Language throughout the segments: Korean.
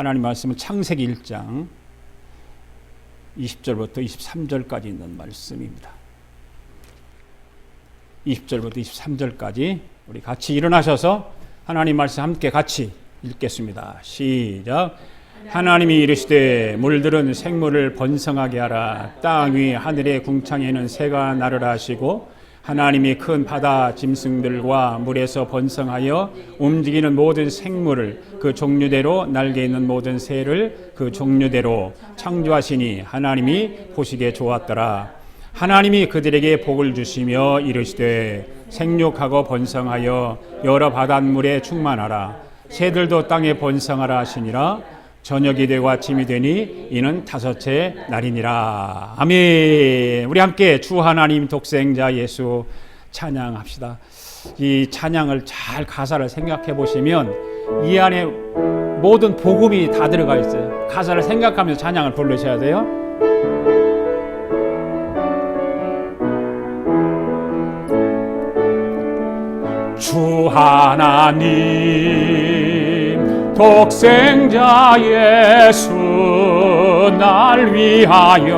하나님 말씀은 창세기 1장 20절부터 23절까지 있는 말씀입니다. 20절부터 23절까지 우리 같이 일어나셔서 하나님 말씀 함께 같이 읽겠습니다. 시작. 하나님이 이르시되 물들은 생물을 번성하게 하라. 땅 위 하늘의 궁창에는 새가 나르라 하시고 하나님이 큰 바다 짐승들과 물에서 번성하여 움직이는 모든 생물을 그 종류대로 날개 있는 모든 새를 그 종류대로 창조하시니 하나님이 보시기에 좋았더라. 하나님이 그들에게 복을 주시며 이르시되 생육하고 번성하여 여러 바닷물에 충만하라. 새들도 땅에 번성하라 하시니라. 저녁이 되고 아침이 되니 이는 다섯째 날이니라. 아멘. 우리 함께 주 하나님 독생자 예수 찬양합시다. 이 찬양을 잘 가사를 생각해 보시면 이 안에 모든 복음이 다 들어가 있어요. 가사를 생각하면서 찬양을 부르셔야 돼요. 주 하나님 독생자 예수 날 위하여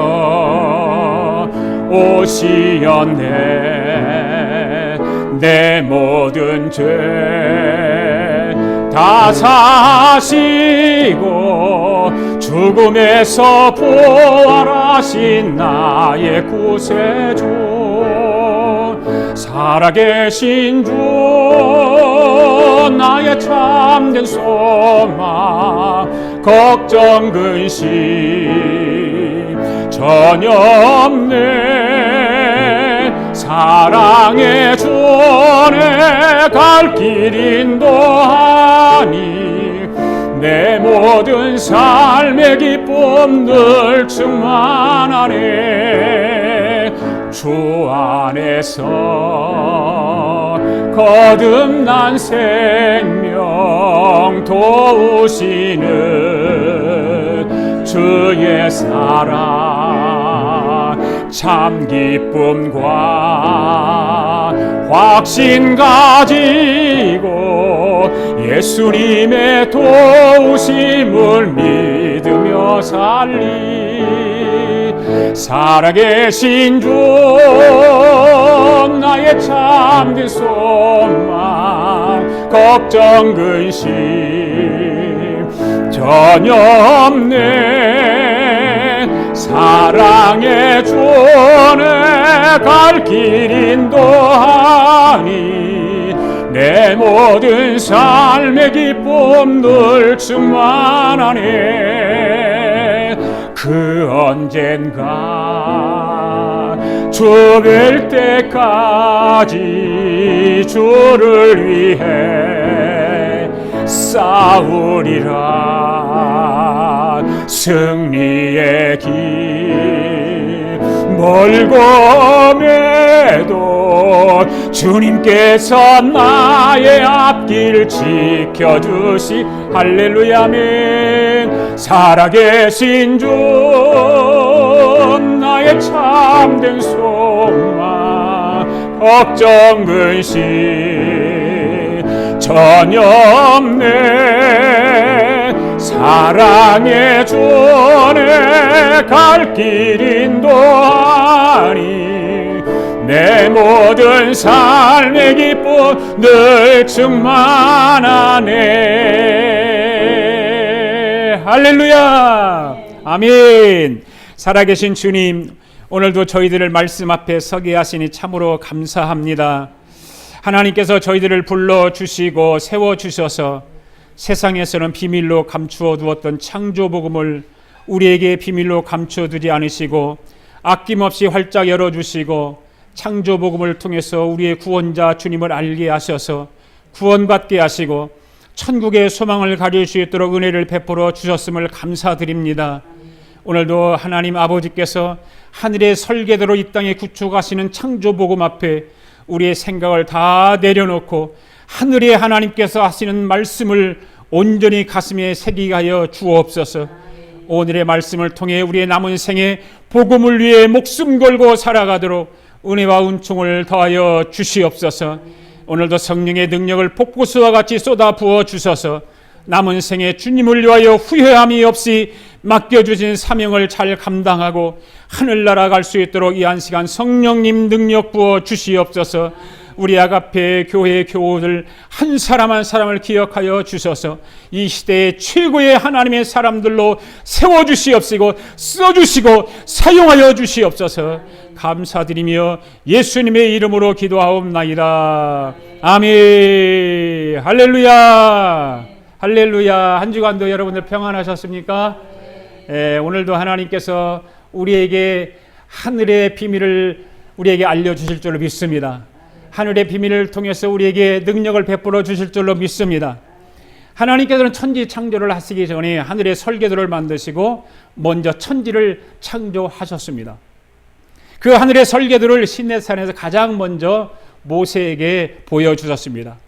오시었네. 내 모든 죄 다 사시고 죽음에서 부활하신 나의 구세주 살아계신 주 나의 참된 소망 걱정 근심 전혀 없네. 사랑의 주내 갈 길 인도하니 내 모든 삶의 기쁨 늘 충만하네. 주 안에서 거듭난 생명 도우시는 주의 사랑 참 기쁨과 확신 가지고 예수님의 도우심을 믿으며 살리. 살아계신 주 나의 참된 소망 걱정 근심 전혀 없네. 사랑의 주내 갈 길 인도하니 내 모든 삶의 기쁨 늘 충만하네. 그 언젠가 주 뵐 때까지 주를 위해 싸우리라. 승리의 길 멀고 매도 주님께서 나의 앞길 지켜주시. 할렐루야 아멘. 살아계신 주 나의 참된 소망 걱정 근심 전혀 없네. 사랑의 주내 갈 길 인도하니 내 모든 삶의 기쁨 늘 충만하네. 할렐루야 아멘. 살아계신 주님, 오늘도 저희들을 말씀 앞에 서게 하시니 참으로 감사합니다. 하나님께서 저희들을 불러주시고 세워주셔서 세상에서는 비밀로 감추어 두었던 창조복음을 우리에게 비밀로 감춰두지 않으시고 아낌없이 활짝 열어주시고 창조복음을 통해서 우리의 구원자 주님을 알게 하셔서 구원받게 하시고 천국의 소망을 가질 수 있도록 은혜를 베풀어 주셨음을 감사드립니다. 오늘도 하나님 아버지께서 하늘의 설계대로 이 땅에 구축하시는 창조복음 앞에 우리의 생각을 다 내려놓고 하늘의 하나님께서 하시는 말씀을 온전히 가슴에 새기게 하여 주옵소서. 오늘의 말씀을 통해 우리의 남은 생에 복음을 위해 목숨 걸고 살아가도록 은혜와 은총을 더하여 주시옵소서. 오늘도 성령의 능력을 폭포수와 같이 쏟아 부어 주셔서 남은 생에 주님을 위하여 후회함이 없이 맡겨주신 사명을 잘 감당하고 하늘나라 갈 수 있도록 이 한 시간 성령님 능력 부어 주시옵소서. 우리 아가페 교회 교우들 한 사람 한 사람을 기억하여 주셔서 이 시대의 최고의 하나님의 사람들로 세워주시옵시고 써주시고 사용하여 주시옵소서. 감사드리며 예수님의 이름으로 기도하옵나이다. 아멘. 할렐루야. 할렐루야. 한 주간도 여러분들 평안하셨습니까? 오늘도 하나님께서 우리에게 하늘의 비밀을 우리에게 알려주실 줄로 믿습니다. 하늘의 비밀을 통해서 우리에게 능력을 베풀어 주실 줄로 믿습니다. 하나님께서는 천지 창조를 하시기 전에 하늘의 설계도를 만드시고 먼저 천지를 창조하셨습니다. 그 하늘의 설계도를 시내산에서 가장 먼저 모세에게 보여주셨습니다.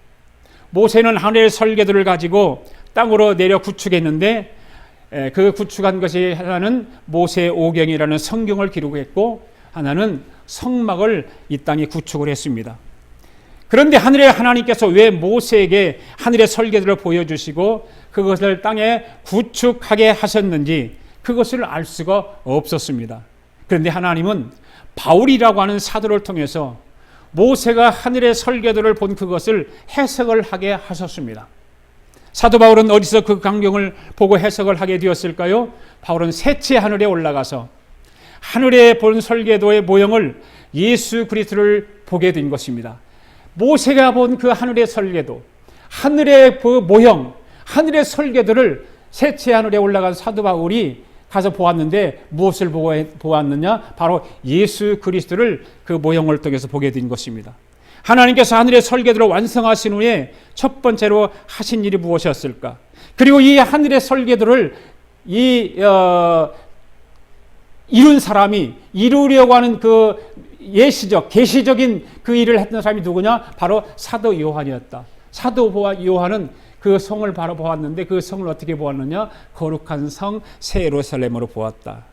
모세는 하늘의 설계도를 가지고 땅으로 내려 구축했는데 그 구축한 것이 하나는 모세 오경이라는 성경을 기록했고 하나는 성막을 이 땅에 구축을 했습니다. 그런데 하늘의 하나님께서 왜 모세에게 하늘의 설계도를 보여주시고 그것을 땅에 구축하게 하셨는지 그것을 알 수가 없었습니다. 그런데 하나님은 바울이라고 하는 사도를 통해서 모세가 하늘의 설계도를 본 그것을 해석을 하게 하셨습니다. 사도 바울은 어디서 그 광경을 보고 해석을 하게 되었을까요? 바울은 셋째 하늘에 올라가서 하늘에 본 설계도의 모형을 예수 그리스도를 보게 된 것입니다. 모세가 본 그 하늘의 설계도, 하늘의 그 모형, 하늘의 설계도를 셋째 하늘에 올라간 사도 바울이 가서 보았는데 무엇을 보았느냐? 바로 예수 그리스도를 그 모형을 통해서 보게 된 것입니다. 하나님께서 하늘의 설계도를 완성하신 후에 첫 번째로 하신 일이 무엇이었을까? 그리고 이 하늘의 설계도를 이룬 사람이 이루려고 하는 그 예시적, 계시적인 그 일을 했던 사람이 누구냐? 바로 사도 요한이었다. 사도 요한은 그 성을 바로 보았는데 그 성을 어떻게 보았느냐? 거룩한 성 새 예루살렘으로 보았다.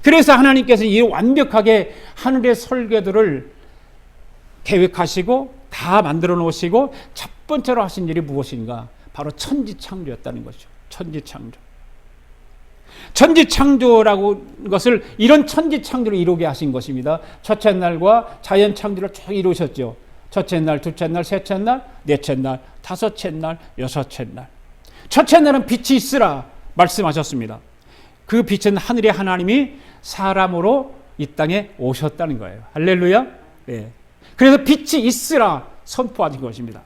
그래서 하나님께서 이 완벽하게 하늘의 설계도를 계획하시고 다 만들어 놓으시고 첫 번째로 하신 일이 무엇인가? 바로 천지창조였다는 것이죠. 천지창조. 천지창조라고 것을 이런 천지창조를 이루게 하신 것입니다. 첫째 날과 자연창조를 쭉 이루셨죠. 첫째 날, 둘째 날, 셋째 날, 넷째 날, 다섯째 날, 여섯째 날. 첫째 날은 빛이 있으라 말씀하셨습니다. 그 빛은 하늘의 하나님이 사람으로 이 땅에 오셨다는 거예요. 할렐루야. 네. 그래서 빛이 있으라 선포하신 것입니다.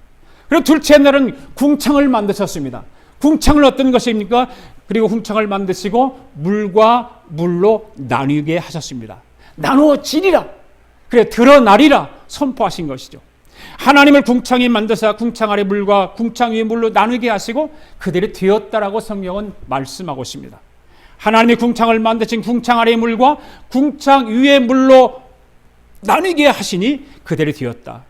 그리고 둘째 날은 궁창을 만드셨습니다. 궁창을 어떤 것입니까? 그리고 궁창을 만드시고 물과 물로 나뉘게 하셨습니다. 나누어지리라. 그래 드러나리라 선포하신 것이죠. 하나님을 궁창에 만드사 궁창 아래 물과 궁창 위에 물로 나누게 하시고 그들이 되었다라고 성경은 말씀하고 있습니다. 하나님이 궁창을 만드신 궁창 아래 물과 궁창 위에 물로 나누게 하시니 그들이 되었다.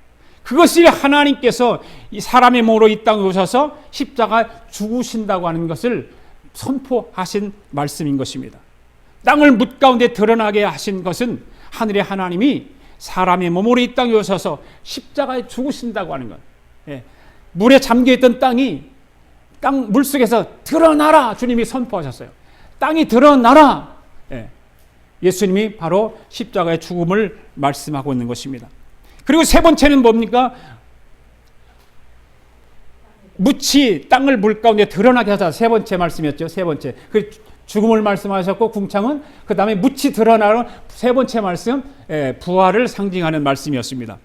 그것이 하나님께서 이 사람의 몸으로 이 땅에 오셔서 십자가 죽으신다고 하는 것을 선포하신 말씀인 것입니다. 땅을 묻 가운데 드러나게 하신 것은 하늘의 하나님이 사람의 몸으로 이 땅에 오셔서 십자가에 죽으신다고 하는 것. 예. 물에 잠겨있던 땅이 땅 물속에서 드러나라 주님이 선포하셨어요. 땅이 드러나라. 예. 예수님이 바로 십자가의 죽음을 말씀하고 있는 것입니다. 그리고 세 번째는 뭡니까? 묻이 땅을 물 가운데 드러나게 하자. 세 번째 말씀이었죠. 세 번째. 그 죽음을 말씀하셨고 궁창은 그 다음에 묻이 드러나는 세 번째 말씀 부활을 상징하는 말씀이었습니다.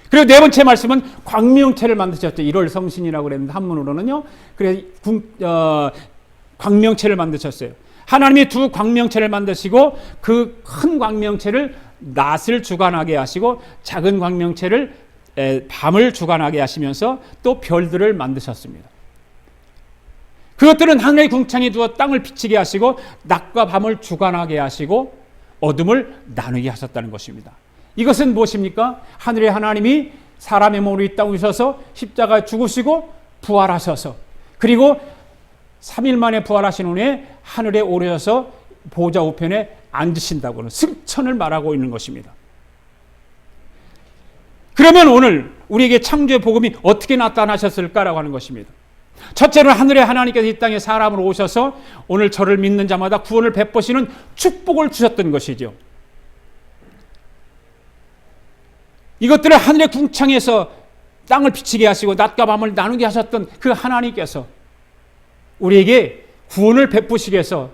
그리고 네 번째 말씀은 광명체를 만드셨죠. 1월 성신이라고 그랬는데 한문으로는요. 그래서 광명체를 만드셨어요. 하나님이 두 광명체를 만드시고 그 큰 광명체를 낮을 주관하게 하시고 작은 광명체를 밤을 주관하게 하시면서 또 별들을 만드셨습니다. 그것들은 하늘의 궁창에 두어 땅을 비치게 하시고 낮과 밤을 주관하게 하시고 어둠을 나누게 하셨다는 것입니다. 이것은 무엇입니까? 하늘의 하나님이 사람의 몸으로 이 땅에 오셔서 십자가에 죽으시고 부활하셔서 그리고 3일 만에 부활하신 후에 하늘에 오르셔서 보좌 우편에 앉으신다고는 승천을 말하고 있는 것입니다. 그러면 오늘 우리에게 창조의 복음이 어떻게 나타나셨을까라고 하는 것입니다. 첫째로 하늘의 하나님께서 이 땅에 사람으로 오셔서 오늘 저를 믿는 자마다 구원을 베푸시는 축복을 주셨던 것이죠. 이것들을 하늘의 궁창에서 땅을 비치게 하시고 낮과 밤을 나누게 하셨던 그 하나님께서 우리에게 구원을 베푸시기 위해서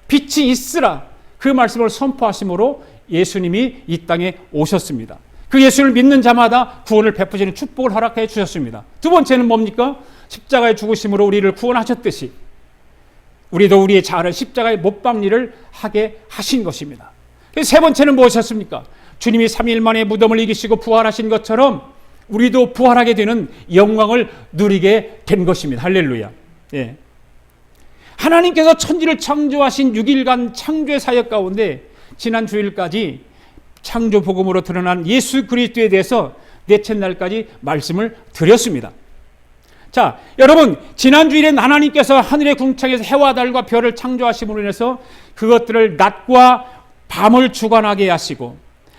빛이 있으라 그 말씀을 선포하심으로 예수님이 이 땅에 오셨습니다. 그 예수를 믿는 자마다 구원을 베푸시는 축복을 허락해 주셨습니다. 두 번째는 뭡니까? 십자가의 죽으심으로 우리를 구원하셨듯이 우리도 우리의 작은 십자가의 못박리를 하게 하신 것입니다. 세 번째는 무엇이었습니까? 주님이 3일 만에 무덤을 이기시고 부활하신 것처럼 우리도 부활하게 되는 영광을 누리게 된 것입니다. 할렐루야. 예. 하나님께서 천지를 창조하신 6일간 창조의 사역 가운데 지난 주일까지 창조 복음으로 드러난 예수 그리스도에 대해서 넷째 날까지 말씀을 드렸습니다. 자, 여러분, 지난 주일엔 하나님께서 하늘의 궁창에서 해와 달과 별을 창조하심으로 인해서 그것들을 낮과 밤을 주관하게 하시고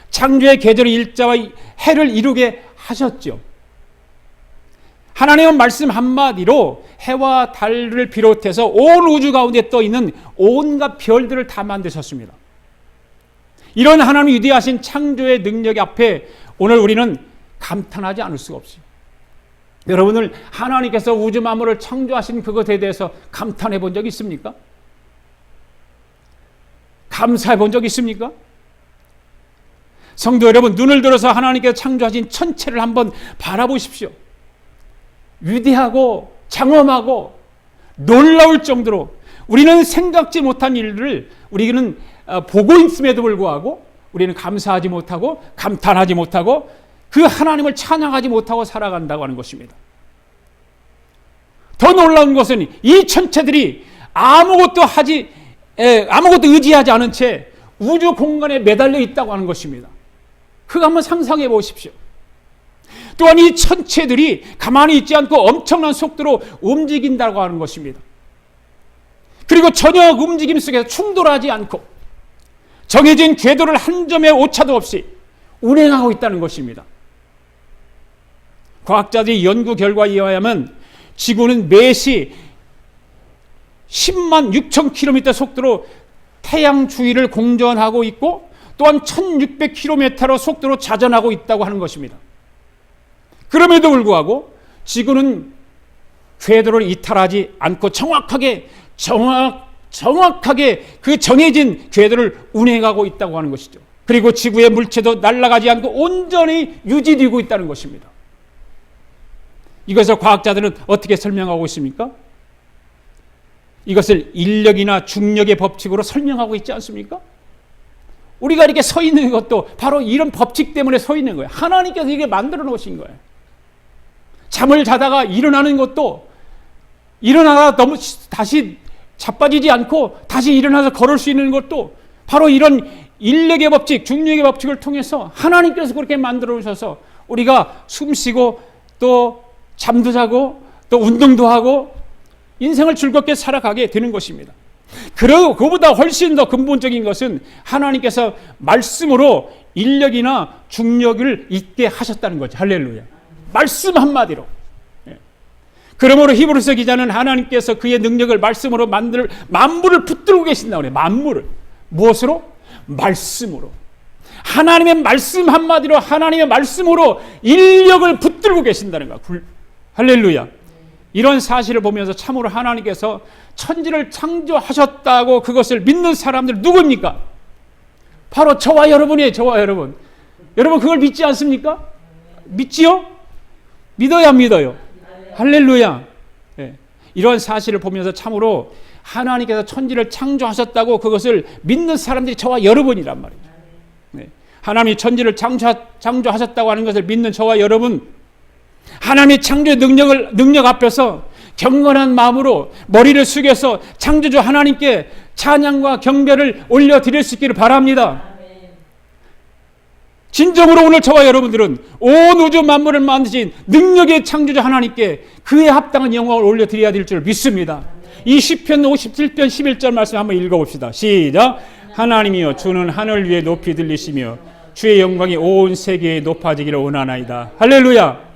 창조의 계절의 일자와 해를 이루게 하셨죠. 하나님은 말씀 한마디로 해와 달을 비롯해서 온 우주 가운데 떠 있는 온갖 별들을 다 만드셨습니다. 이런 하나님의 위대하신 창조의 능력 앞에 오늘 우리는 감탄하지 않을 수가 없어요. 여러분들 하나님께서 우주 만물을 창조하신 그것에 대해서 감탄해 본 적 있습니까? 감사해 본 적 있습니까? 성도 여러분, 눈을 들어서 하나님께서 창조하신 천체를 한번 바라보십시오. 위대하고 장엄하고 놀라울 정도로 우리는 생각지 못한 일들을 우리는 보고 있음에도 불구하고 우리는 감사하지 못하고 감탄하지 못하고 그 하나님을 찬양하지 못하고 살아간다고 하는 것입니다. 더 놀라운 것은 이 천체들이 아무것도 의지하지 않은 채 우주 공간에 매달려 있다고 하는 것입니다. 그거 한번 상상해 보십시오. 또한 이 천체들이 가만히 있지 않고 엄청난 속도로 움직인다고 하는 것입니다. 그리고 전혀 움직임 속에서 충돌하지 않고 정해진 궤도를 한 점의 오차도 없이 운행하고 있다는 것입니다. 과학자들의 연구 결과에 의하면 지구는 매시 10만 6천 킬로미터 속도로 태양 주위를 공전하고 있고 또한 1600km로 속도로 자전하고 있다고 하는 것입니다. 그럼에도 불구하고 지구는 궤도를 이탈하지 않고 정확하게 그 정해진 궤도를 운행하고 있다고 하는 것이죠. 그리고 지구의 물체도 날아가지 않고 온전히 유지되고 있다는 것입니다. 이것을 과학자들은 어떻게 설명하고 있습니까? 이것을 인력이나 중력의 법칙으로 설명하고 있지 않습니까? 우리가 이렇게 서 있는 것도 바로 이런 법칙 때문에 서 있는 거예요. 하나님께서 이게 만들어 놓으신 거예요. 잠을 자다가 일어나는 것도 일어나다가 너무 다시 자빠지지 않고 다시 일어나서 걸을 수 있는 것도 바로 이런 인력의 법칙, 중력의 법칙을 통해서 하나님께서 그렇게 만들어 놓으셔서 우리가 숨 쉬고 또 잠도 자고 또 운동도 하고 인생을 즐겁게 살아가게 되는 것입니다. 그리고 그보다 훨씬 더 근본적인 것은 하나님께서 말씀으로 인력이나 중력을 있게 하셨다는 거죠. 할렐루야. 말씀 한마디로. 그러므로 히브리서 기자는 하나님께서 그의 능력을 말씀으로 만물을 붙들고 계신다고 그래요. 만물을. 무엇으로? 말씀으로. 하나님의 말씀 한마디로 하나님의 말씀으로 인력을 붙들고 계신다는 거야. 할렐루야. 이런 사실을 보면서 참으로 하나님께서 천지를 창조하셨다고 그것을 믿는 사람들 누구입니까? 바로 저와 여러분이에요. 저와 여러분. 여러분 그걸 믿지 않습니까? 믿지요? 믿어야 안 믿어요? 할렐루야. 네. 이런 사실을 보면서 참으로 하나님께서 천지를 창조하셨다고 그것을 믿는 사람들이 저와 여러분이란 말이죠. 네. 하나님이 천지를 창조하셨다고 하는 것을 믿는 저와 여러분, 하나님의 창조의 능력 앞에서 경건한 마음으로 머리를 숙여서 창조주 하나님께 찬양과 경배를 올려드릴 수 있기를 바랍니다. 진정으로 오늘 저와 여러분들은 온 우주 만물을 만드신 능력의 창조주 하나님께 그에 합당한 영광을 올려드려야 될 줄 믿습니다. 이 시편 57편 11절 말씀 한번 읽어봅시다. 시작. 하나님이여 주는 하늘 위에 높이 들리시며 주의 영광이 온 세계에 높아지기를 원하나이다. 할렐루야.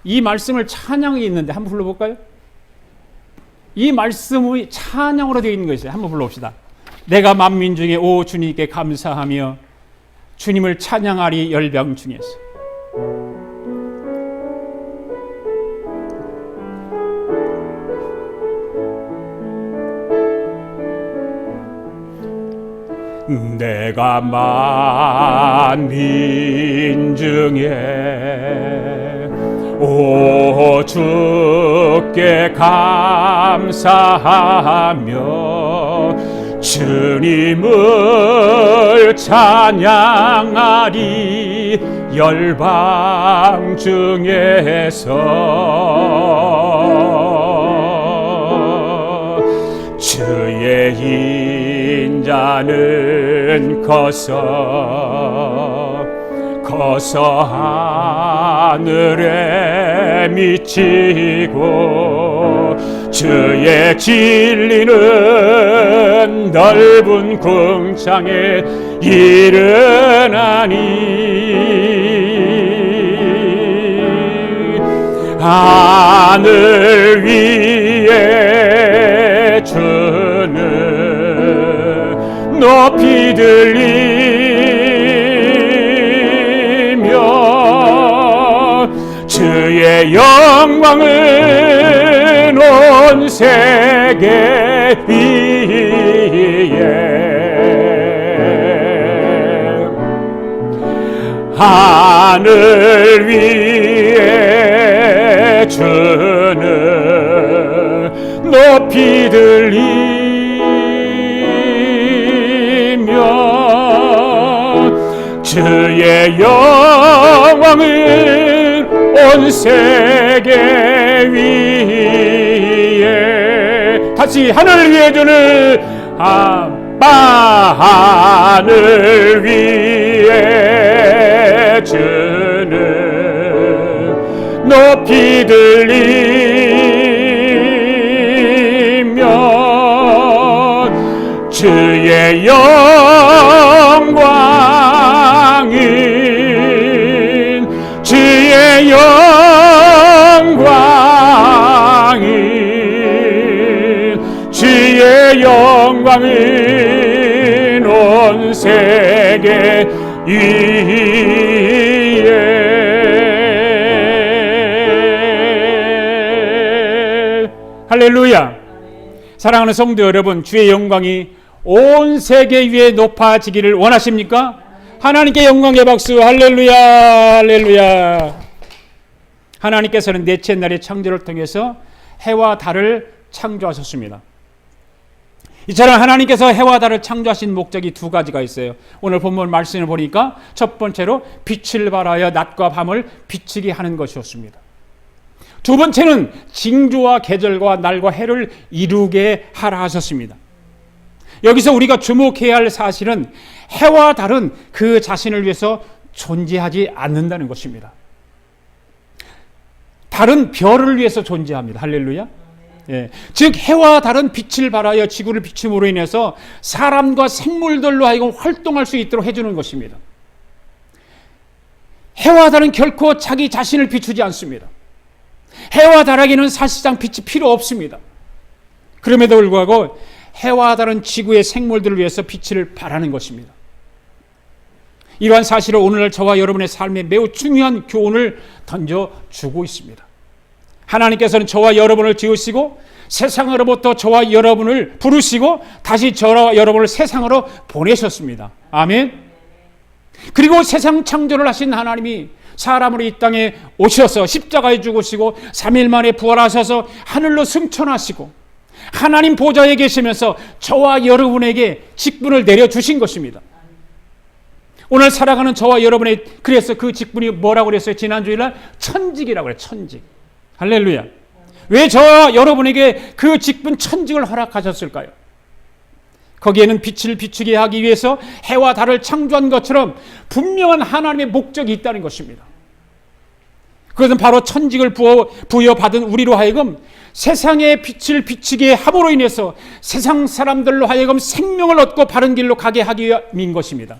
이 말씀을 찬양이 있는데 한번 불러볼까요? 이 말씀이 찬양으로 되어 있는 것이에요. 한번 불러봅시다. 내가 만민 중에 오 주님께 감사하며 주님을 찬양하리 열방 중에서. 내가 만민 중에 오 주께 감사하며 주님을 찬양하리 열방 중에서. 주의 인자는 커서 하늘에 미치고 주의 진리는 넓은 궁창에 이르나니 하늘 위에 주는 높이 들리며 주의 영광은 온 세계 위에 하늘 위에 주는 높이 들리며 주의 영광은 온 세계 위에. 다시 하늘 위에 주는 하늘 위에 주는 높이 들리며 주의 영광은 주의 영광은 주의 영광은 온 세계 위에. 할렐루야. 사랑하는 성도 여러분, 주의 영광이 온 세계 위에 높아지기를 원하십니까? 하나님께 영광의 박수. 할렐루야, 할렐루야. 하나님께서는 넷째 날의 창조를 통해서 해와 달을 창조하셨습니다. 이처럼 하나님께서 해와 달을 창조하신 목적이 두 가지가 있어요. 오늘 본문 말씀을 보니까 첫 번째로 빛을 발하여 낮과 밤을 비치게 하는 것이었습니다. 두 번째는 징조와 계절과 날과 해를 이루게 하라 하셨습니다. 여기서 우리가 주목해야 할 사실은 해와 달은 그 자신을 위해서 존재하지 않는다는 것입니다. 달은 별을 위해서 존재합니다. 할렐루야. 예. 즉 해와 달은 빛을 발하여 지구를 비춤으로 인해서 사람과 생물들로 하여금 활동할 수 있도록 해주는 것입니다. 해와 달은 결코 자기 자신을 비추지 않습니다. 해와 달에게는 사실상 빛이 필요 없습니다. 그럼에도 불구하고 해와 달은 지구의 생물들을 위해서 빛을 발하는 것입니다. 이러한 사실을 오늘날 저와 여러분의 삶에 매우 중요한 교훈을 던져주고 있습니다. 하나님께서는 저와 여러분을 지으시고 세상으로부터 저와 여러분을 부르시고 다시 저와 여러분을 세상으로 보내셨습니다. 아멘. 그리고 세상 창조를 하신 하나님이 사람으로 이 땅에 오셔서 십자가에 죽으시고 3일 만에 부활하셔서 하늘로 승천하시고 하나님 보좌에 계시면서 저와 여러분에게 직분을 내려주신 것입니다. 오늘 살아가는 저와 여러분의, 그래서 그 직분이 뭐라고 그랬어요? 지난주일날 천직이라고 그래요. 천직. 할렐루야. 왜 저와 여러분에게 그 직분 천직을 허락하셨을까요? 거기에는 빛을 비추게 하기 위해서 해와 달을 창조한 것처럼 분명한 하나님의 목적이 있다는 것입니다. 그것은 바로 천직을 부여받은 우리로 하여금 세상의 빛을 비추게 함으로 인해서 세상 사람들로 하여금 생명을 얻고 바른 길로 가게 하기 위함인 것입니다.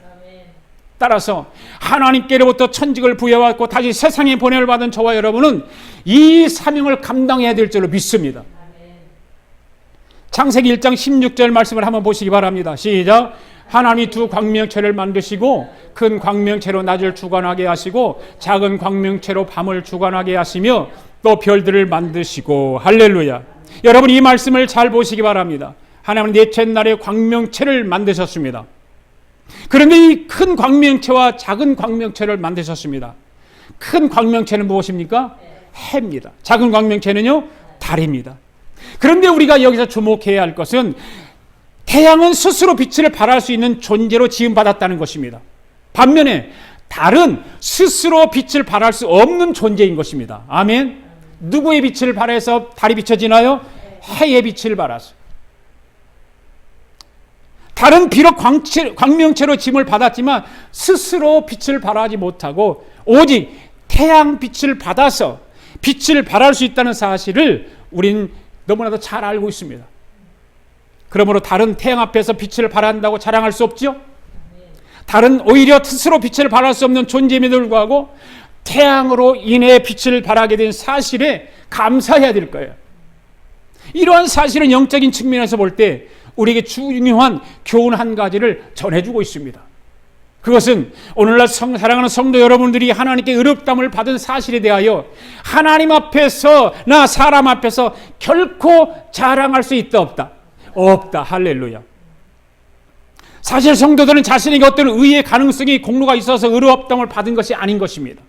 따라서 하나님께로부터 천직을 부여받고 다시 세상에 보냄을 받은 저와 여러분은 이 사명을 감당해야 될 줄로 믿습니다. 오늘 저와 여러분의 삶에 매우 중요한 교훈을 던져주고 있습니다. 하나님께서는 저와 여러분에게 그 직분을 천직이라고 그랬습니다. 천직. 할렐루야. 왜 저와 여러분에게 그 직분 천직을 허락하셨을까요? 그것은 바로 천직을 부여받은 우리로 하여금 세상의 빛을 비추게 함으로 인해서 세상 사람들로 하여금 생명을 얻고 바른 길로 가게 하기 위함인 것입니다. 따라서 하나님께로부터 천직을 부여받고 다시 세상에 보냄을 받은 저와 여러분은 이 사명을 감당해야 될 줄로 믿습니다. 창세기 1장 16절 말씀을 한번 보시기 바랍니다. 시작. 하나님이 두 광명체를 만드시고 큰 광명체로 낮을 주관하게 하시고 작은 광명체로 밤을 주관하게 하시며 또 별들을 만드시고. 할렐루야. 여러분, 이 말씀을 잘 보시기 바랍니다. 하나님은 넷째 날에 광명체를 만드셨습니다. 그런데 이 큰 광명체와 작은 광명체를 만드셨습니다. 큰 광명체는 무엇입니까? 해입니다. 작은 광명체는요, 달입니다. 그런데 우리가 여기서 주목해야 할 것은 태양은 스스로 빛을 발할 수 있는 존재로 지음받았다는 것입니다. 반면에 달은 스스로 빛을 발할 수 없는 존재인 것입니다. 아멘. 누구의 빛을 발해서 달이 비춰지나요? 해의 빛을 발하서. 달은 비록 광명체로 짐을 받았지만 스스로 빛을 발하지 못하고 오직 태양 빛을 받아서 빛을 발할 수 있다는 사실을 우린 너무나도 잘 알고 있습니다. 그러므로 달은 태양 앞에서 빛을 발한다고 자랑할 수 없죠. 달은 오히려 스스로 빛을 발할 수 없는 존재임에도 불구하고 태양으로 인해 빛을 발하게 된 사실에 감사해야 될 거예요. 이러한 사실은 영적인 측면에서 볼 때 우리에게 중요한 교훈 한 가지를 전해주고 있습니다. 그것은 오늘날 사랑하는 성도 여러분들이 하나님께 의롭다함을 받은 사실에 대하여 하나님 앞에서 나 사람 앞에서 결코 자랑할 수 있다 없다? 없다. 할렐루야. 사실 성도들은 자신에게 어떤 의의 가능성이 공로가 있어서 의롭다함을 받은 것이 아닌 것입니다.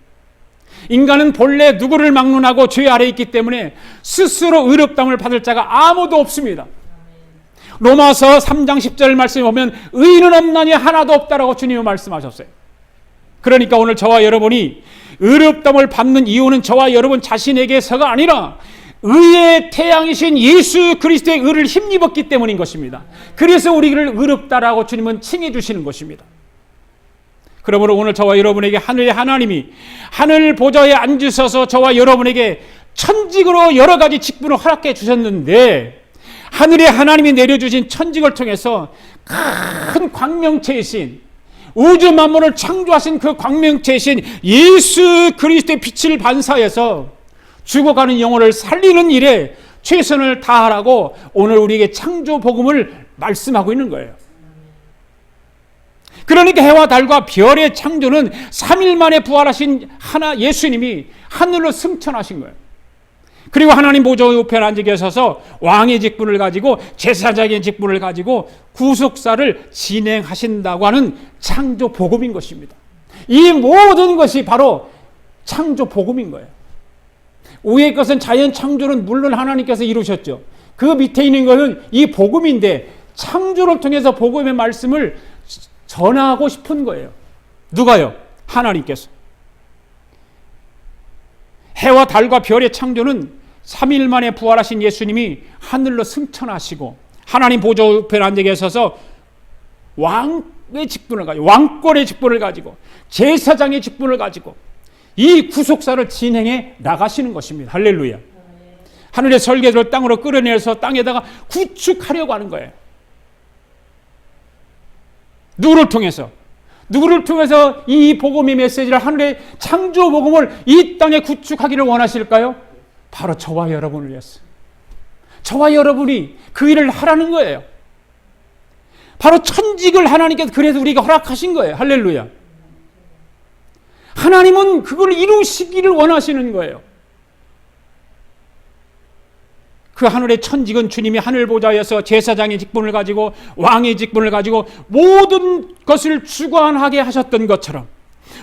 인간은 본래 누구를 막론하고 죄 아래에 있기 때문에 스스로 의롭다함을 받을 자가 아무도 없습니다. 로마서 3장 10절 말씀에 보면 의인은 없나니 하나도 없다라고 주님이 말씀하셨어요. 그러니까 오늘 저와 여러분이 의롭다함을 받는 이유는 저와 여러분 자신에게서가 아니라 의의 태양이신 예수 그리스도의 의를 힘입었기 때문인 것입니다. 그래서 우리를 의롭다라고 주님은 칭해 주시는 것입니다. 그러므로 오늘 저와 여러분에게 하늘의 하나님이 하늘 보좌에 앉으셔서 저와 여러분에게 천직으로 여러 가지 직분을 허락해 주셨는데 하늘의 하나님이 내려주신 천직을 통해서 큰 광명체이신 우주 만물을 창조하신 그 광명체이신 예수 그리스도의 빛을 반사해서 죽어가는 영혼을 살리는 일에 최선을 다하라고 오늘 우리에게 창조 복음을 말씀하고 있는 거예요. 그러니까 해와 달과 별의 창조는 3일 만에 부활하신 하나 예수님이 하늘로 승천하신 거예요. 그리고 하나님 보좌 우편에 앉아 계셔서 왕의 직분을 가지고 제사장의 직분을 가지고 구속사를 진행하신다고 하는 창조 복음인 것입니다. 이 모든 것이 바로 창조 복음인 거예요. 위의 것은 자연 창조는 물론 하나님께서 이루셨죠. 그 밑에 있는 것은 이 복음인데 창조를 통해서 복음의 말씀을 전하고 싶은 거예요. 누가요? 하나님께서. 해와 달과 별의 창조는 3일 만에 부활하신 예수님이 하늘로 승천하시고 하나님 보좌 우편에 앉아 계셔서 왕의 직분을 가지고 왕권의 직분을 가지고 제사장의 직분을 가지고 이 구속사를 진행해 나가시는 것입니다. 할렐루야. 하늘의 설계도를 땅으로 끌어내서 땅에다가 구축하려고 하는 거예요. 누구를 통해서? 누구를 통해서 이 복음의 메시지를 하늘의 창조 복음을 이 땅에 구축하기를 원하실까요? 바로 저와 여러분을 위해서. 저와 여러분이 그 일을 하라는 거예요. 바로 천직을 하나님께서 그래서 우리가 허락하신 거예요. 할렐루야. 하나님은 그걸 이루시기를 원하시는 거예요. 그 하늘의 천직은 주님이 하늘 보좌에서 제사장의 직분을 가지고 왕의 직분을 가지고 모든 것을 주관하게 하셨던 것처럼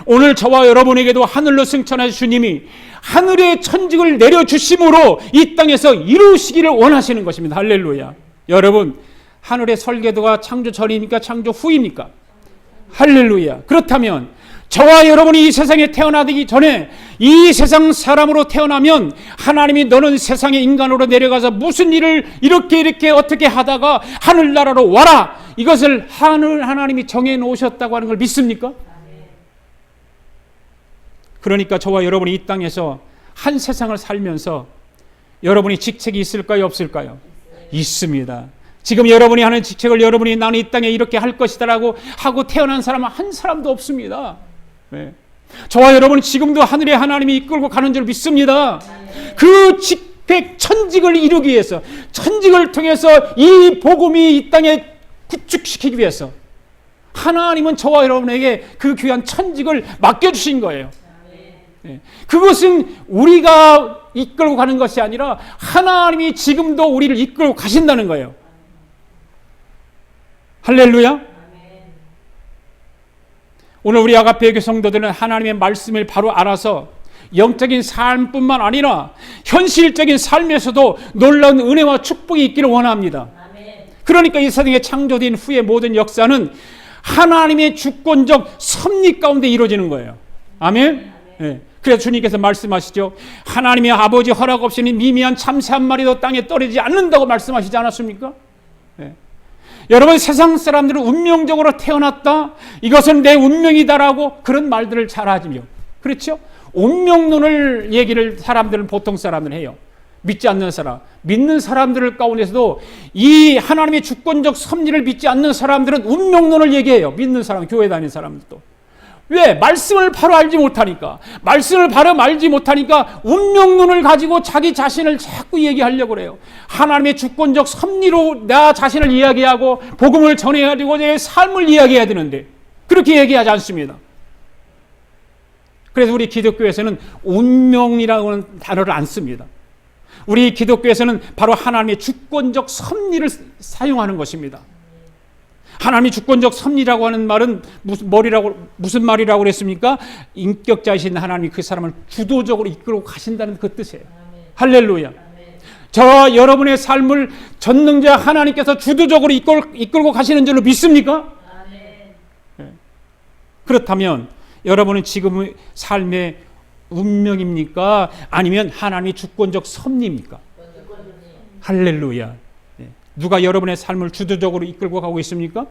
오늘 저와 여러분에게도 하늘로 승천하신 주님이 하늘의 천직을 내려주심으로 이 땅에서 이루시기를 원하시는 것입니다. 할렐루야. 여러분, 하늘의 설계도가 창조 전입니까? 창조 후입니까? 할렐루야. 그렇다면 저와 여러분이 이 세상에 태어나기 전에 이 세상 사람으로 태어나면 하나님이 너는 세상의 인간으로 내려가서 무슨 일을 이렇게 어떻게 하다가 하늘나라로 와라, 이것을 하나님이 정해 놓으셨다고 하는 걸 믿습니까? 그러니까 저와 여러분이 이 땅에서 한 세상을 살면서 여러분이 직책이 있을까요? 없을까요? 있습니다. 지금 여러분이 하는 직책을 여러분이 나는 이 땅에 이렇게 할 것이다라고 하고 태어난 사람은 한 사람도 없습니다. 네. 저와 여러분은 지금도 하늘의 하나님이 이끌고 가는 줄 믿습니다. 그 천직을 이루기 위해서, 천직을 통해서 이 복음이 이 땅에 구축시키기 위해서 하나님은 저와 여러분에게 그 귀한 천직을 맡겨주신 거예요. 그것은 우리가 이끌고 가는 것이 아니라 하나님이 지금도 우리를 이끌고 가신다는 거예요. 할렐루야. 오늘 우리 아가페 교회 성도들은 하나님의 말씀을 바로 알아서 영적인 삶뿐만 아니라 현실적인 삶에서도 놀라운 은혜와 축복이 있기를 원합니다. 그러니까 이 세상에 창조된 후의 모든 역사는 하나님의 주권적 섭리 가운데 이루어지는 거예요. 아멘. 네. 그래서 주님께서 말씀하시죠. 하나님의 아버지 허락 없이는 미미한 참새 한 마리도 땅에 떨어지지 않는다고 말씀하시지 않았습니까? 네. 여러분, 세상 사람들은 운명적으로 태어났다, 이것은 내 운명이다라고 그런 말들을 잘 하지요. 그렇죠? 운명론을 얘기를 사람들은, 보통 사람들은 해요. 믿지 않는 사람, 믿는 사람들 가운데서도 이 하나님의 주권적 섭리를 믿지 않는 사람들은 운명론을 얘기해요. 믿는 사람, 교회 다니는 사람들도. 왜? 말씀을 바로 알지 못하니까. 말씀을 바로 알지 못하니까 운명론을 가지고 자기 자신을 자꾸 얘기하려고 그래요. 하나님의 주권적 섭리로 나 자신을 이야기하고 복음을 전해가지고 내 삶을 이야기해야 되는데 그렇게 얘기하지 않습니다. 그래서 우리 기독교에서는 운명이라는 단어를 안 씁니다. 우리 기독교에서는 바로 하나님의 주권적 섭리를 사용하는 것입니다. 하나님의 주권적 섭리라고 하는 말은 무슨 말이라고 그랬습니까? 인격자이신 하나님이 그 사람을 주도적으로 이끌고 가신다는 그 뜻이에요. 할렐루야. 저와 여러분의 삶을 전능자 하나님께서 주도적으로 이끌고 가시는 줄로 믿습니까? 네. 그렇다면 여러분은 지금의 삶의 운명입니까? 아니면 하나님의 주권적 섭리입니까? 할렐루야. 누가 여러분의 삶을 주도적으로 이끌고 가고 있습니까?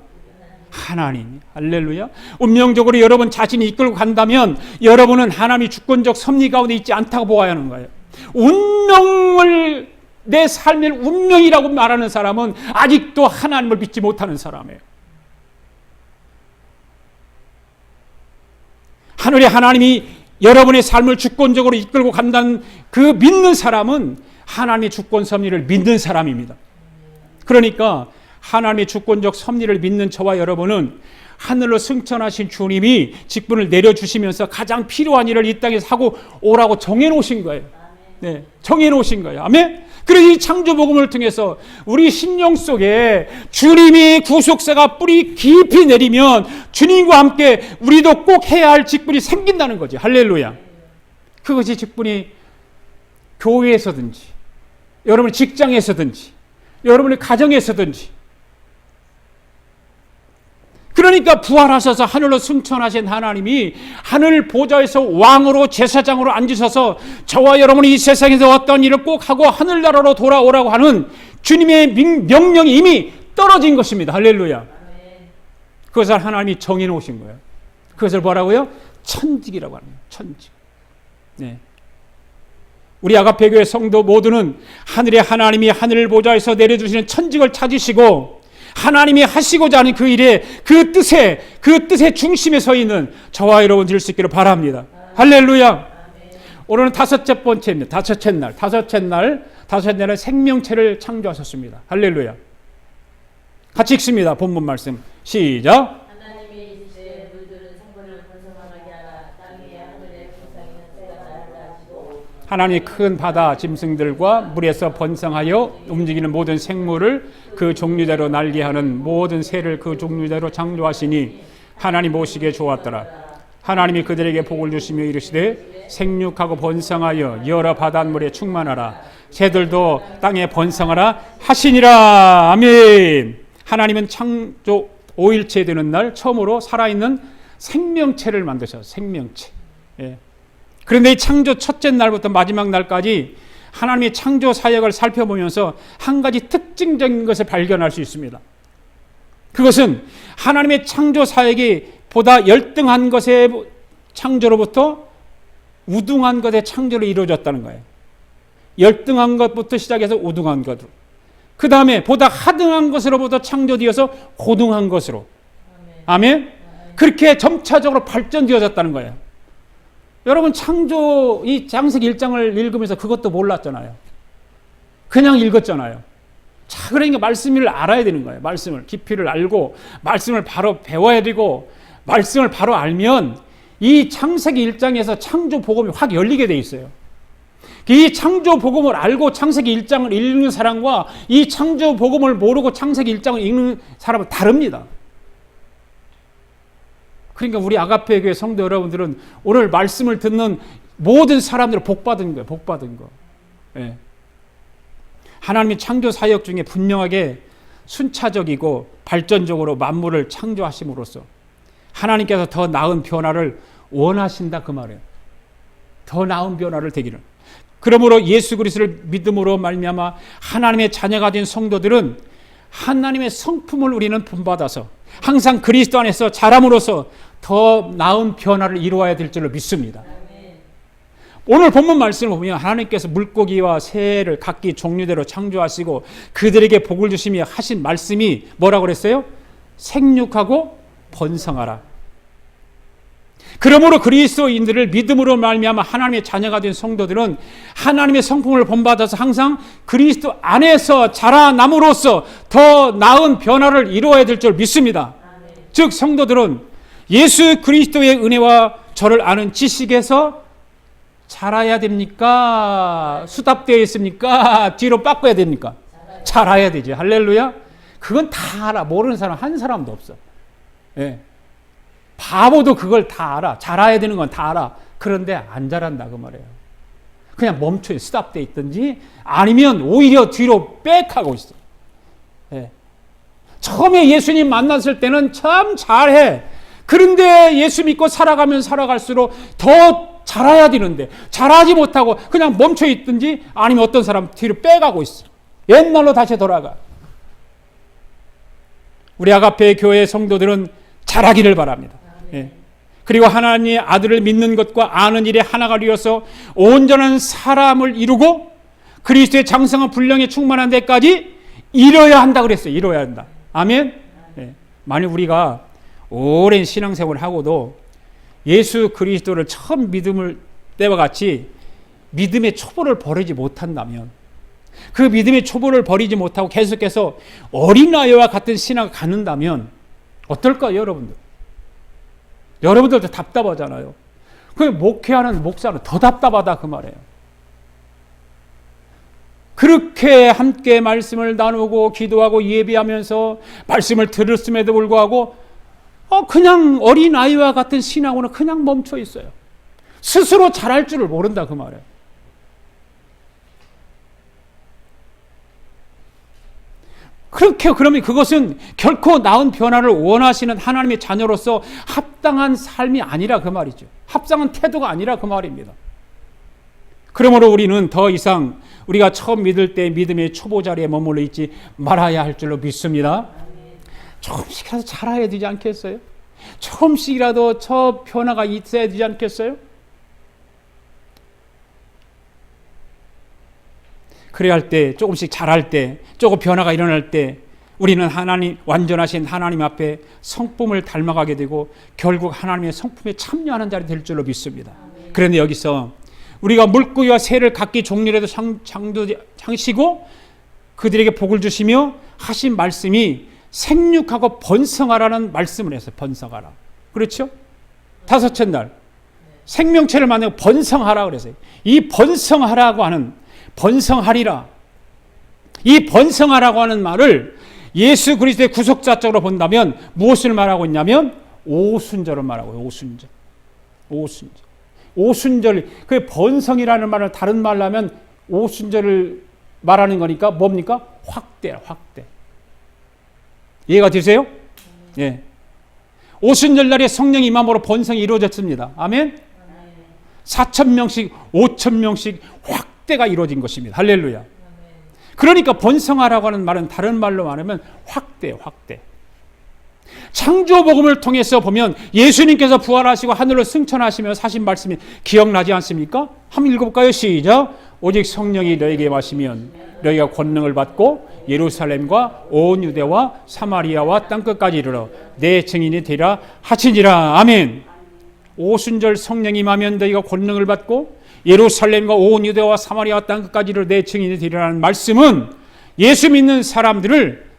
하나님. 할렐루야. 운명적으로 여러분 자신이 이끌고 간다면 여러분은 하나님의 주권적 섭리 가운데 있지 않다고 보아야 하는 거예요. 운명을, 내 삶의 운명이라고 말하는 사람은 아직도 하나님을 믿지 못하는 사람이에요. 하늘의 하나님이 여러분의 삶을 주권적으로 이끌고 간다는 그 믿는 사람은 하나님의 주권 섭리를 믿는 사람입니다. 그러니까 하나님의 주권적 섭리를 믿는 저와 여러분은 하늘로 승천하신 주님이 직분을 내려주시면서 가장 필요한 일을 이 땅에서 하고 오라고 정해놓으신 거예요. 네, 정해놓으신 거예요. 아멘? 그래서 이 창조복음을 통해서 우리 심령 속에 주님의 구속사가 뿌리 깊이 내리면 주님과 함께 우리도 꼭 해야 할 직분이 생긴다는 거죠. 할렐루야. 그것이 직분이 교회에서든지 여러분의 직장에서든지 여러분의 가정에서든지, 그러니까 부활하셔서 하늘로 승천하신 하나님이 하늘 보좌에서 왕으로 제사장으로 앉으셔서 저와 여러분이 이 세상에서 어떤 일을 꼭 하고 하늘나라로 돌아오라고 하는 주님의 명령이 이미 떨어진 것입니다. 할렐루야. 그것을 하나님이 정해놓으신 거예요. 그것을 뭐라고요? 천직이라고 합니다. 천직. 네. 우리 아가페 교회 성도 모두는 하늘의 하나님이 하늘 보좌에서 내려주시는 천직을 찾으시고 하나님이 하시고자 하는 그 일에 그 뜻의 중심에 서 있는 저와 여러분 될 수 있기를 바랍니다. 할렐루야. 오늘은 다섯째 번째입니다. 다섯째 날은 생명체를 창조하셨습니다. 할렐루야. 같이 읽습니다. 본문 말씀 시작. 하나님이 큰 바다 짐승들과 물에서 번성하여 움직이는 모든 생물을 그 종류대로 날게 하는 모든 새를 그 종류대로 창조하시니 하나님 보시기에 좋았더라. 하나님이 그들에게 복을 주시며 이르시되 생육하고 번성하여 여러 바닷물에 충만하라. 새들도 땅에 번성하라 하시니라. 아멘. 하나님은 창조 5일째 되는 날 처음으로 살아있는 생명체를 만드셨어요. 생명체. 예. 그런데 이 창조 첫째 날부터 마지막 날까지 하나님의 창조 사역을 살펴보면서 한 가지 특징적인 것을 발견할 수 있습니다. 그것은 하나님의 창조 사역이 보다 열등한 것의 창조로부터 우등한 것의 창조로 이루어졌다는 거예요. 열등한 것부터 시작해서 우등한 것으로, 그 다음에 보다 하등한 것으로부터 창조되어서 고등한 것으로, 아멘? 그렇게 점차적으로 발전되어졌다는 거예요. 여러분, 창조 이 창세기 1장을 읽으면서 그것도 몰랐잖아요. 그냥 읽었잖아요. 자, 그러니까 말씀을 알아야 되는 거예요. 말씀을 깊이를 알고 말씀을 바로 배워야 되고, 말씀을 바로 알면 이 창세기 1장에서 창조 복음이 확 열리게 돼 있어요. 이 창조 복음을 알고 창세기 1장을 읽는 사람과 이 창조 복음을 모르고 창세기 1장을 읽는 사람은 다릅니다. 그러니까 우리 아가페 교회 성도 여러분들은 오늘 말씀을 듣는 모든 사람들은 복 받은 거예요. 복 받은 거. 예. 하나님의 창조 사역 중에 분명하게 순차적이고 발전적으로 만물을 창조하심으로써 하나님께서 더 나은 변화를 원하신다 그 말이에요. 더 나은 변화를 되기를. 그러므로 예수 그리스도를 믿음으로 말미암아 하나님의 자녀가 된 성도들은 하나님의 성품을 우리는 본받아서 항상 그리스도 안에서 자람으로써 더 나은 변화를 이루어야 될 줄로 믿습니다. 오늘 본문 말씀을 보면 하나님께서 물고기와 새를 각기 종류대로 창조하시고 그들에게 복을 주시며 하신 말씀이 뭐라고 그랬어요? 생육하고 번성하라. 그러므로 그리스도인들을 믿음으로 말미암아 하나님의 자녀가 된 성도들은 하나님의 성품을 본받아서 항상 그리스도 안에서 자라남으로써 더 나은 변화를 이루어야 될 줄 믿습니다. 즉 성도들은 예수 그리스도의 은혜와 저를 아는 지식에서 자라야 됩니까? 수답되어 있습니까? 뒤로 바꿔야 됩니까? 자라야 되지. 할렐루야. 그건 다 알아. 모르는 사람 한 사람도 없어. 예. 바보도 그걸 다 알아. 자라야 되는 건 다 알아. 그런데 안 자란다 그 말이에요. 그냥 멈춰 스탑돼 있든지 아니면 오히려 뒤로 백하고 있어. 예. 처음에 예수님 만났을 때는 참 잘해. 그런데 예수 믿고 살아가면 살아갈수록 더 자라야 되는데 자라지 못하고 그냥 멈춰 있든지 아니면 어떤 사람 뒤로 빼가고 있어. 옛날로 다시 돌아가. 우리 아가페 교회 성도들은 자라기를 바랍니다. 예. 그리고 하나님의 아들을 믿는 것과 아는 일에 하나가 되어서 온전한 사람을 이루고 그리스도의 장성한 분량에 충만한 데까지 이뤄야 한다 그랬어요. 이뤄야 한다. 아멘. 예. 만약 우리가 오랜 신앙생활을 하고도 예수 그리스도를 처음 믿음을 때와 같이 믿음의 초보를 버리지 못한다면, 그 믿음의 초보를 버리지 못하고 계속해서 어린아이와 같은 신앙을 갖는다면 어떨까요, 여러분들? 여러분들도 답답하잖아요. 그 목회하는 목사는 더 답답하다 그 말이에요. 그렇게 함께 말씀을 나누고 기도하고 예배하면서 말씀을 들었음에도 불구하고 그냥 어린아이와 같은 신앙으로는 그냥 멈춰 있어요. 스스로 잘할 줄을 모른다 그 말이에요. 그렇게 그러면 그것은 결코 나은 변화를 원하시는 하나님의 자녀로서 합당한 삶이 아니라 그 말이죠. 합당한 태도가 아니라 그 말입니다. 그러므로 우리는 더 이상 우리가 처음 믿을 때 믿음의 초보 자리에 머물러 있지 말아야 할 줄로 믿습니다. 조금씩이라도 자라야 되지 않겠어요? 조금씩이라도 저 변화가 있어야 되지 않겠어요? 그래야 할 때, 조금씩 자랄 때, 조금 변화가 일어날 때 우리는 하나님, 완전하신 하나님 앞에 성품을 닮아가게 되고 결국 하나님의 성품에 참여하는 자리 될 줄로 믿습니다. 그런데 여기서 우리가 물고기와 새를 각기 종류라도 창시고 그들에게 복을 주시며 하신 말씀이 생육하고 번성하라는 말씀을 했어요. 번성하라. 그렇죠? 다섯째 날 생명체를 만들고 번성하라 그랬어요. 이 번성하라고 하는, 번성하리라, 이 번성하라고 하는 말을 예수 그리스도의 구속자적으로 본다면 무엇을 말하고 있냐면 오순절을 말하고 있어요. 오순절. 오순절. 오순절. 그 번성이라는 말을 다른 말로 하면 오순절을 말하는 거니까 뭡니까? 확대라, 확대. 이해가 되세요? 예. 오순절 날에 성령이 임함으로 번성이 이루어졌습니다. 아멘? 4,000명씩, 5,000명씩 확대가 이루어진 것입니다. 할렐루야. 그러니까 번성하라고 하는 말은 다른 말로 말하면 확대, 확대. 창조복음을 통해서 보면 예수님께서 부활하시고 하늘로 승천하시며 하신 말씀이 기억나지 않습니까? 한번 읽어볼까요? 시작. 오직 성령이 너에게 와시면 너희가 권능을 받고 예루살렘과 온 유대와 사마리아와 땅끝까지 이르러 내 증인이 되리라 하시니라. 아멘. 오순절 성령이 임하면 너희가 권능을 받고 예루살렘과 온 유대와 사마리아 땅끝까지를 내 증인이 되리라는 말씀은 예수 믿는 사람들을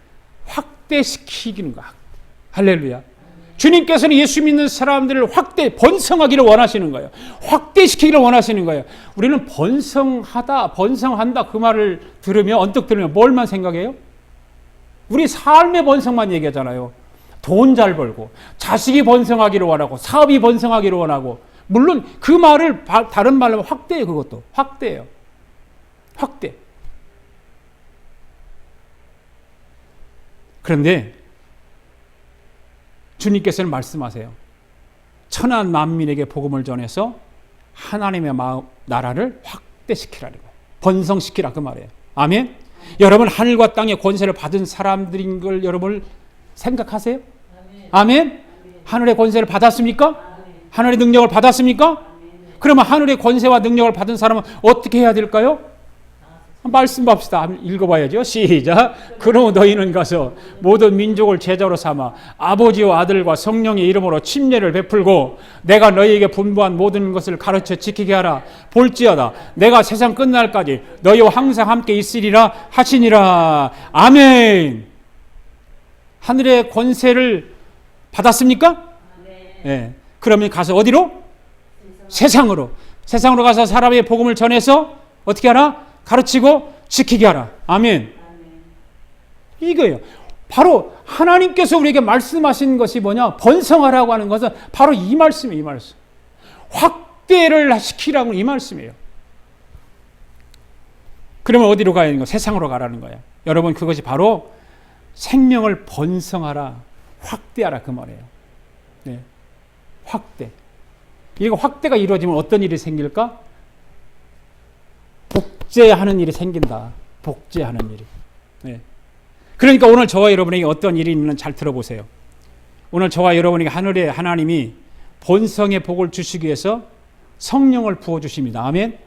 확대시키는 거야. 할렐루야. 주님께서는 예수 믿는 사람들을 번성하기를 원하시는 거예요. 확대시키기를 원하시는 거예요. 우리는 번성한다 그 말을 들으면, 언뜻 들으면 뭘만 생각해요? 우리 삶의 번성만 얘기하잖아요. 돈 잘 벌고, 자식이 번성하기를 원하고, 사업이 번성하기를 원하고, 물론 그 말을 다른 말로 하면 확대예요. 그것도 확대예요. 확대. 그런데 주님께서는 말씀하세요. 천한 만민에게 복음을 전해서 하나님의 나라를 확대시키라는 거예요. 번성시키라 그 말이에요. 아멘. 여러분 하늘과 땅의 권세를 받은 사람들인 걸 여러분 생각하세요? 아멘. 하늘의 권세를 받았습니까? 하늘의 능력을 받았습니까? 그러면 하늘의 권세와 능력을 받은 사람은 어떻게 해야 될까요? 말씀 봅시다. 읽어봐야죠. 시작. 그러므로 너희는 가서 모든 민족을 제자로 삼아 아버지와 아들과 성령의 이름으로 침례를 베풀고 내가 너희에게 분부한 모든 것을 가르쳐 지키게 하라. 볼지어다 내가 세상 끝날까지 너희와 항상 함께 있으리라 하시니라. 아멘. 하늘의 권세를 받았습니까? 네. 그러면 가서 어디로? 세상으로 가서 사람의 복음을 전해서 어떻게 하라? 가르치고 지키게 하라. 아멘. 이거예요. 바로 하나님께서 우리에게 말씀하신 것이 뭐냐? 번성하라고 하는 것은 바로 이 말씀이에요. 이 말씀. 확대를 시키라고 이 말씀이에요. 그러면 어디로 가야 하는 거예요? 세상으로 가라는 거예요. 여러분 그것이 바로 생명을 번성하라, 확대하라 그 말이에요. 네. 확대. 이거 확대가 이루어지면 어떤 일이 생길까? 복제하는 일이 생긴다. 복제하는 일이. 네. 그러니까 오늘 저와 여러분에게 어떤 일이 있는지 잘 들어보세요. 오늘 저와 여러분에게 하늘의 하나님이 번성의 복을 주시기 위해서 성령을 부어주십니다. 아멘.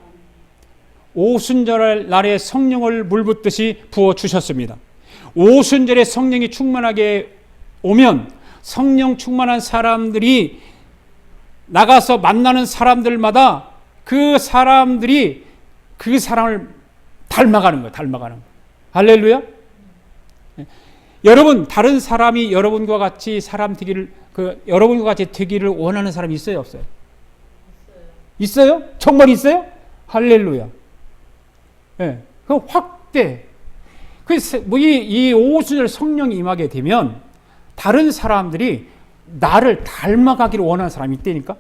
오순절 날에 성령을 물붓듯이 부어주셨습니다. 오순절에 성령이 충만하게 오면 성령 충만한 사람들이 나가서 만나는 사람들마다 그 사람들이 그 사람을 닮아가는 거예요. 닮아가는 거예요. 할렐루야. 네. 여러분 다른 사람이 여러분과 같이 여러분과 같이 되기를 원하는 사람이 있어요? 없어요? 있어요? 정말 있어요? 할렐루야. 네. 그 확대. 이 오순절 성령이 임하게 되면 다른 사람들이 나를 닮아가기를 원하는 사람이 있다니까?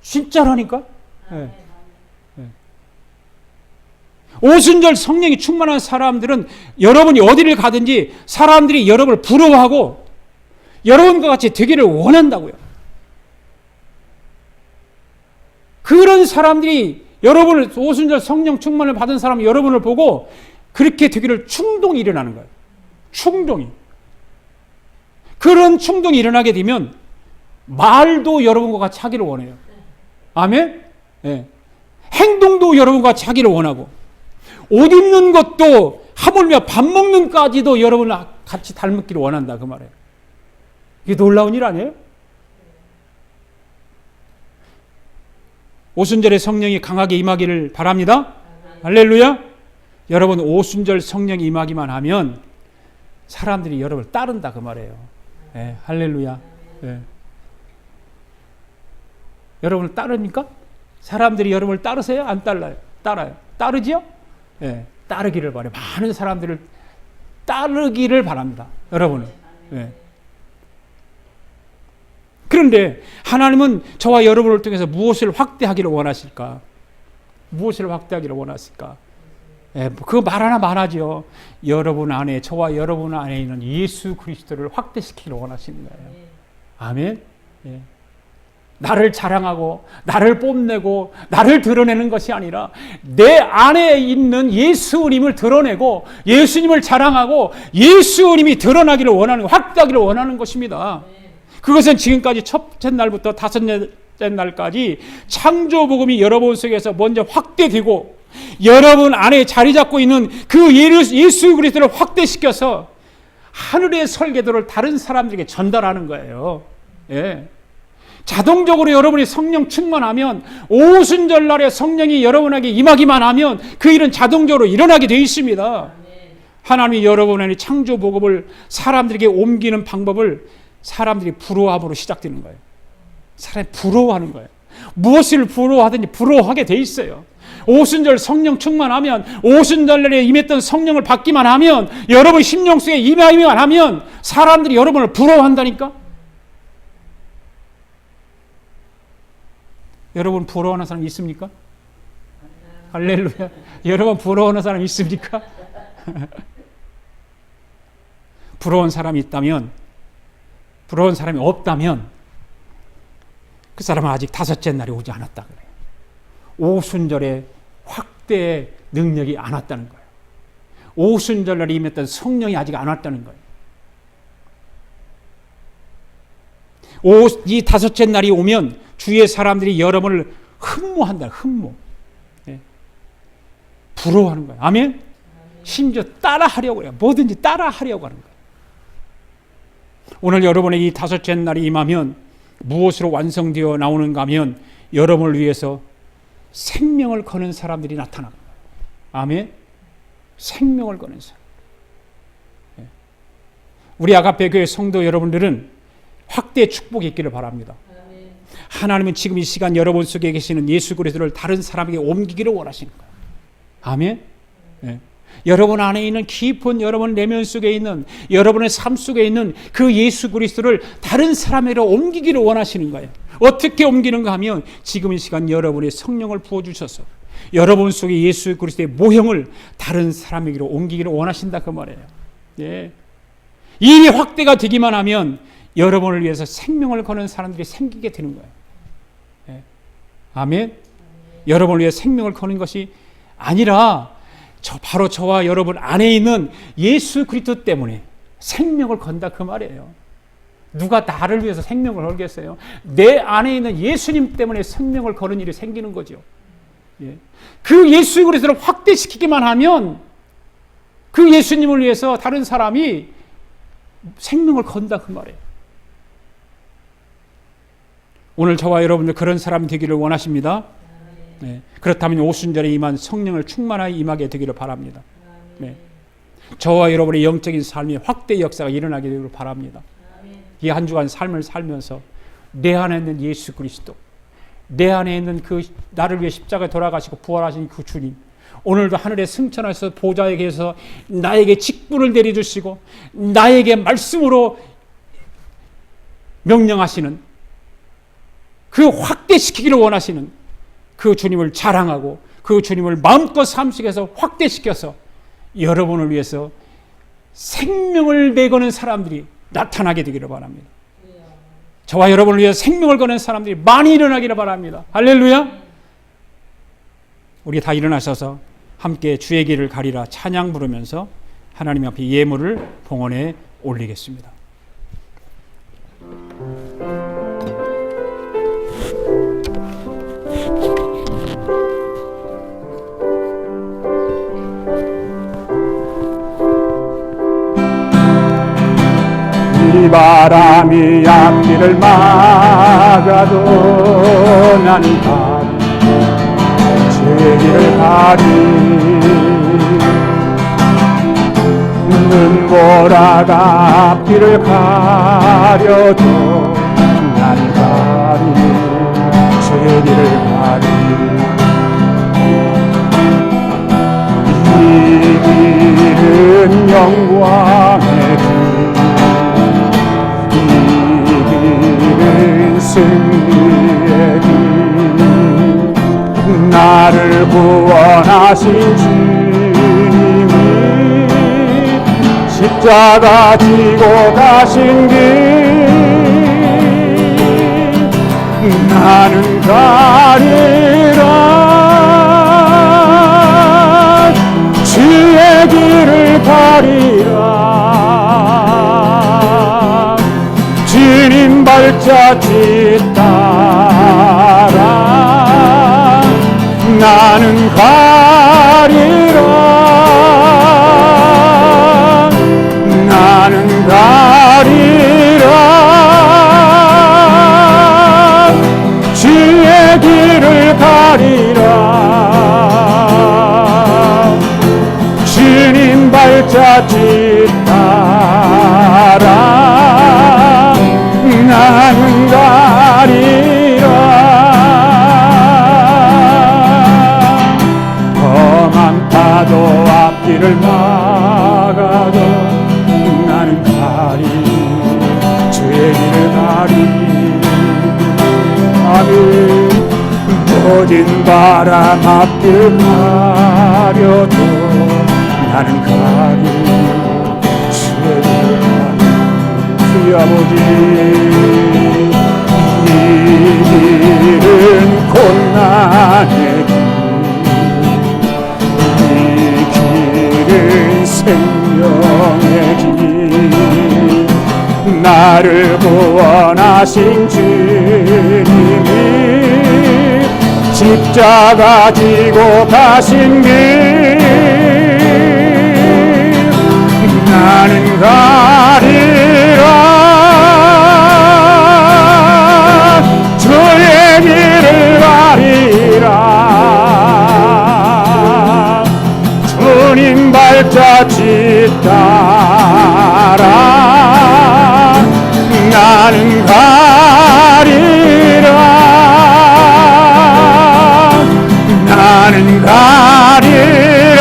진짜라니까? 네. 네. 오순절 성령이 충만한 사람들은 여러분이 어디를 가든지 사람들이 여러분을 부러워하고 여러분과 같이 되기를 원한다고요. 그런 사람들이 여러분을 오순절 성령 충만을 받은 사람 여러분을 보고 그렇게 되기를 충동이 일어나는 거예요. 충동이. 그런 충동이 일어나게 되면 말도 여러분과 같이 하기를 원해요. 아멘? 네. 행동도 여러분과 같이 하기를 원하고 옷 입는 것도 하물며 밥 먹는까지도 여러분을 같이 닮기를 원한다 그 말이에요. 이게 놀라운 일 아니에요? 오순절에 성령이 강하게 임하기를 바랍니다. 할렐루야. 여러분 오순절 성령이 임하기만 하면 사람들이 여러분을 따른다 그 말이에요. 네, 할렐루야. 네. 여러분을 따릅니까? 사람들이 여러분을 따르세요? 안 따라요? 따라요. 따르지요? 네, 따르기를 바라요. 많은 사람들을 따르기를 바랍니다. 여러분은. 네. 그런데 하나님은 저와 여러분을 통해서 무엇을 확대하기를 원하실까? 무엇을 확대하기를 원하실까? 예, 그 말 하나 말하죠. 여러분 안에, 저와 여러분 안에 있는 예수 그리스도를 확대시키기를 원하시는 거예요. 아멘. 예. 나를 자랑하고 나를 뽐내고 나를 드러내는 것이 아니라 내 안에 있는 예수님을 드러내고 예수님을 자랑하고 예수님이 드러나기를 원하는, 확대하기를 원하는 것입니다. 그것은 지금까지 첫째 날부터 다섯째 날까지 창조복음이 여러분 속에서 먼저 확대되고 여러분 안에 자리 잡고 있는 그 예수 그리스도를 확대시켜서 하늘의 설계도를 다른 사람들에게 전달하는 거예요. 예. 자동적으로 여러분이 성령 충만하면 오순절날에 성령이 여러분에게 임하기만 하면 그 일은 자동적으로 일어나게 되어 있습니다. 하나님이 여러분의 창조 복음을 사람들에게 옮기는 방법을 사람들이 부러워함으로 시작되는 거예요. 사람이 부러워하는 거예요. 무엇을 부러워하든지 부러워하게 돼 있어요. 오순절 성령 충만하면, 오순절날에 임했던 성령을 받기만 하면, 여러분 심령 속에 임하기만 하면 사람들이 여러분을 부러워한다니까. 여러분 부러워하는 사람 있습니까? 할렐루야. 여러분 부러워하는 사람 있습니까? 부러운 사람이 있다면, 부러운 사람이 없다면 그 사람은 아직 다섯째 날이 오지 않았다 그래요. 오순절의 확대의 능력이 안 왔다는 거예요. 오순절날에 임했던 성령이 아직 안 왔다는 거예요. 이 다섯째 날이 오면 주위의 사람들이 여러분을 흠모한다. 흠모. 네. 부러워하는 거예요. 아멘? 심지어 따라하려고 해요. 뭐든지 따라하려고 하는 거예요. 오늘 여러분의 이 다섯째 날이 임하면 무엇으로 완성되어 나오는가 하면 여러분을 위해서 생명을 거는 사람들이 나타납니다. 아멘? 생명을 거는 사람. 네. 우리 아가페 교회 성도 여러분들은 확대의 축복이 있기를 바랍니다. 하나님은 지금 이 시간 여러분 속에 계시는 예수 그리스도를 다른 사람에게 옮기기를 원하시는 거예요. 아멘? 네. 여러분 안에 있는 깊은 여러분 내면 속에 있는 여러분의 삶 속에 있는 그 예수 그리스도를 다른 사람에게로 옮기기를 원하시는 거예요. 어떻게 옮기는가 하면 지금 이 시간 여러분의 성령을 부어주셔서 여러분 속에 예수 그리스도의 모형을 다른 사람에게로 옮기기를 원하신다 그 말이에요. 예. 이 일이 확대가 되기만 하면 여러분을 위해서 생명을 거는 사람들이 생기게 되는 거예요. 예. 아멘. 여러분을 위해 생명을 거는 것이 아니라 바로 저와 여러분 안에 있는 예수 그리스도 때문에 생명을 건다 그 말이에요. 누가 나를 위해서 생명을 걸겠어요? 내 안에 있는 예수님 때문에 생명을 거는 일이 생기는 거죠. 예. 그 예수 그리스도를 확대시키기만 하면 그 예수님을 위해서 다른 사람이 생명을 건다 그 말이에요. 오늘 저와 여러분들 그런 사람이 되기를 원하십니다. 네. 그렇다면 오순절에 임한 성령을 충만하게 임하게 되기를 바랍니다. 네. 저와 여러분의 영적인 삶이 확대 역사가 일어나게 되기를 바랍니다. 이 한 주간 삶을 살면서 내 안에 있는 예수 그리스도, 내 안에 있는 그 나를 위해 십자가에 돌아가시고 부활하신 그 주님, 오늘도 하늘에 승천하셔서 보좌에 계셔서 나에게 직분을 내려주시고 나에게 말씀으로 명령하시는 그 확대시키기를 원하시는 그 주님을 자랑하고 그 주님을 마음껏 삶 속에서 확대시켜서 여러분을 위해서 생명을 내거는 사람들이 나타나게 되기를 바랍니다. 저와 여러분을 위해서 생명을 거는 사람들이 많이 일어나기를 바랍니다. 할렐루야. 우리 다 일어나셔서 함께 주의 길을 가리라 찬양 부르면서 하나님 앞에 예물을 봉헌에 올리겠습니다. 이 바람이 앞길을 막아도 나는 주의 길을 가리 눈보라가 앞길을 가려도 나는 가리 주의 길을 가리 이 길은 영광의 승리의 길 나를 구원하신 주님이 십자가 지고 가신 길 나는 가리라 주의 길을 가리라 주님 발자취 따라 나는 가리라 나는 가리라 발자취 따라 나는 가리라. 험한 파도 앞길을 막아도 나는 가리, 주의 길을 가리. 아멘. 모든 바람 앞길 가려도 나는 가리, 주의 길을 가리. 주의 아버지, 이 길은 고난의 길, 이 길은 생명의 길, 나를 구원하신 주님이 십자가 지고 가신 길, 나는 가리라. 주의 길을 가리라. 주님 발자취 따라 나는 가리라. 나는 가리라.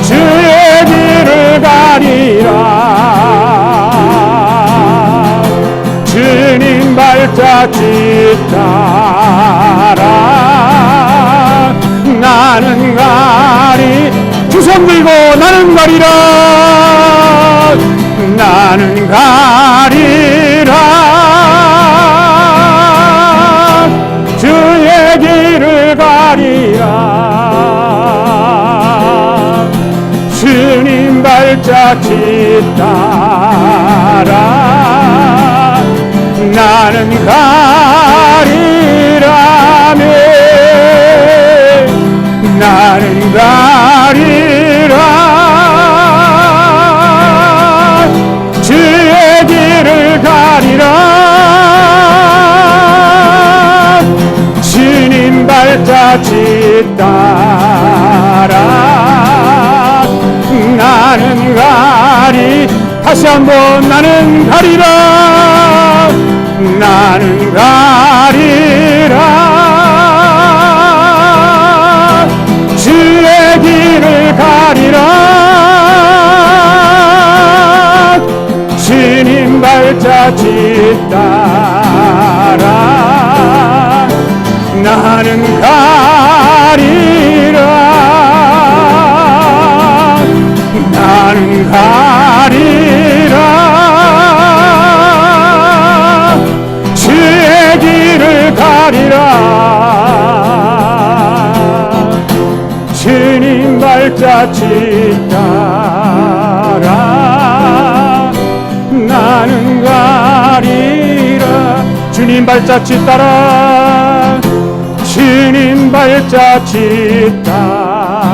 주의 길을 가리라. 주님 발자취 따라 나는 가리. 두 손 들고 나는 가리라. 나는 가리라. 주의 길을 가리라. 주님 발자취 따라 나는 가리라며. 나는 가리라. 주의 길을 가리라. 주님 발자취 따라 나는 가리. 다시 한번 나는 가리라. 나는 가리라. 주의 길을 가리라. 주님 발자취 따라 나는 가리라. 나는 가리라. 주의 길을 가리라. 주님 발자취 따라 나는 가리라. 주님 발자취 따라. 주님 발자취 따라